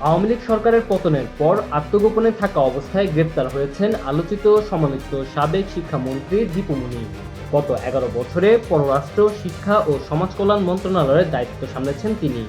আওয়ামী লীগ সরকারের পতনের পর আত্মগোপনে থাকা অবস্থায় গ্রেপ্তার হয়েছেন আলোচিত সমালোচিত সাবেক শিক্ষামন্ত্রী দীপু মনি। গত ১১ বছরে পররাষ্ট্র, শিক্ষা ও সমাজ কল্যাণ মন্ত্রণালয়ের দায়িত্ব সামলেছেন তিনি।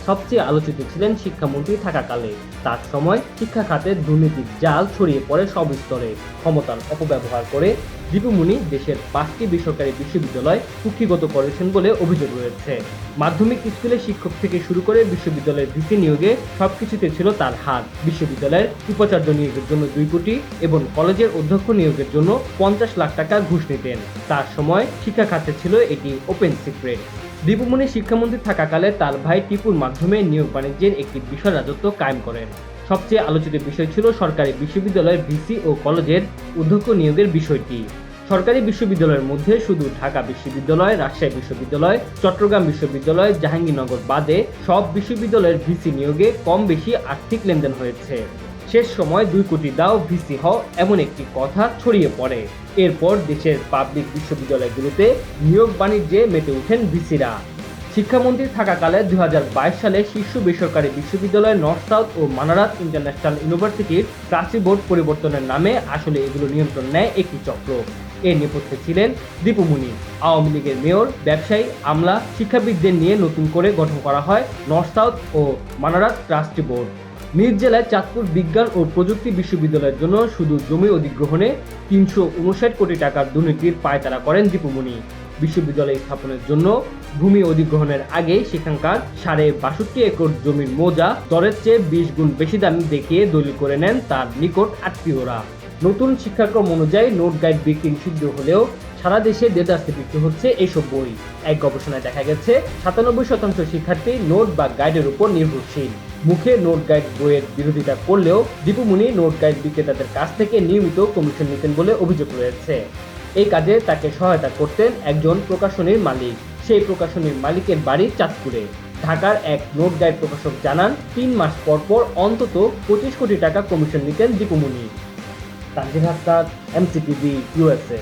সবচেয়ে আলোচিত ছিলেন শিক্ষামন্ত্রী থাকাকালে। তার সময় শিক্ষা খাতে দুর্নীতির জাল ছড়িয়ে পড়ে সব স্তরে। ক্ষমতার অপব্যবহার করে দীপু মনি দেশের ৫টি বেসরকারি বিশ্ববিদ্যালয় কুক্ষিগত করেছেন বলে অভিযোগ রয়েছে। মাধ্যমিক স্কুলে শিক্ষক থেকে শুরু করে বিশ্ববিদ্যালয়ের ভিসি নিয়োগে সবকিছুতে ছিল তার হাত। বিশ্ববিদ্যালয়ের উপাচার্য নিয়োগের জন্য ২ কোটি এবং কলেজের অধ্যক্ষ নিয়োগের জন্য ৫০ লাখ টাকা ঘুষ নিতেন। তার সময় শিক্ষা খাতে ছিল এটি ওপেন সিক্রেট। দীপু মনি শিক্ষামন্ত্রী থাকাকালে তার ভাই টিপুর মাধ্যমে নিয়োগ বাণিজ্যের একটি বিশাল রাজত্ব কায়েম করেন। সবচেয়ে আলোচিত বিষয় ছিল সরকারি বিশ্ববিদ্যালয়ের ভিসি ও কলেজের অধ্যক্ষ নিয়োগের বিষয়টি। সরকারি বিশ্ববিদ্যালয়ের মধ্যে শুধু ঢাকা বিশ্ববিদ্যালয়, রাজশাহী বিশ্ববিদ্যালয়, চট্টগ্রাম বিশ্ববিদ্যালয়, জাহাঙ্গীরনগর বাদে সব বিশ্ববিদ্যালয়ের ভিসি নিয়োগে কম বেশি আর্থিক লেনদেন হয়েছে। শেষ সময় ২ কোটি দাও ভিসি হও এমন একটি কথা ছড়িয়ে পড়ে। এরপর দেশের পাবলিক বিশ্ববিদ্যালয়গুলোতে নিয়োগ বাণিজ্যে মেতে ওঠেন ভিসিরা। শিক্ষামন্ত্রী থাকাকালে ২০২২ সালে শীর্ষ বেসরকারি বিশ্ববিদ্যালয় নর্থ সাউথ ও মানারাত ইন্টারন্যাশনাল ইউনিভার্সিটির ট্রাস্টি বোর্ড পরিবর্তনের নামে আসলে এগুলো নিয়ন্ত্রণ নেয় একটি চক্র। এর নেপথ্যে ছিলেন দীপু মনি। আওয়ামী লীগের মেয়র, ব্যবসায়ী, আমলা, শিক্ষাবিদদের নিয়ে নতুন করে গঠন করা হয় নর্থ সাউথ ও মানারাত ট্রাস্টি বোর্ড। নিজ জেলায় চাঁদপুর বিজ্ঞান ও প্রযুক্তি বিশ্ববিদ্যালয়ের জন্য শুধু জমি অধিগ্রহণে ৩৫৯ কোটি টাকার দুর্নীতির পায়তারা করেন দীপু মনি। বিশ্ববিদ্যালয় স্থাপনের জন্য ভূমি অধিগ্রহণের আগে সেখানকার ৬২ একর জমির মৌজা দরের চেয়ে ২০ গুণ বেশি দাম দেখিয়ে দলিল করে নেন তার নিকট আত্মীয়রা। নতুন শিক্ষাক্রম অনুযায়ী নোট গাইড বিক্রি নিষিদ্ধ হলেও সারা দেশে দেদারসে বিক্রি হচ্ছে এসব বই। এক গবেষণায় দেখা গেছে ৯৭% শিক্ষার্থী নোট বা গাইডের উপর নির্ভরশীল। মুখে নোট গাইড বইয়ের বিরোধিতা করলেও দীপু মনি নোট গাইড বিক্রেতাদের কাছ থেকে নিয়মিত কমিশন নিতেন বলে অভিযোগ রয়েছে। এই কাজে তাকে সহায়তা করতেন একজন প্রকাশনীর মালিক। সেই প্রকাশনীর মালিকের বাড়ি চাঁদপুরে। ঢাকার এক নোট গাইড প্রকাশক জানান ৩ মাস পর পর অন্তত ২৫ কোটি টাকা কমিশন নিতেন দীপু মনি। Tanzil Hasan, MCTV, USA।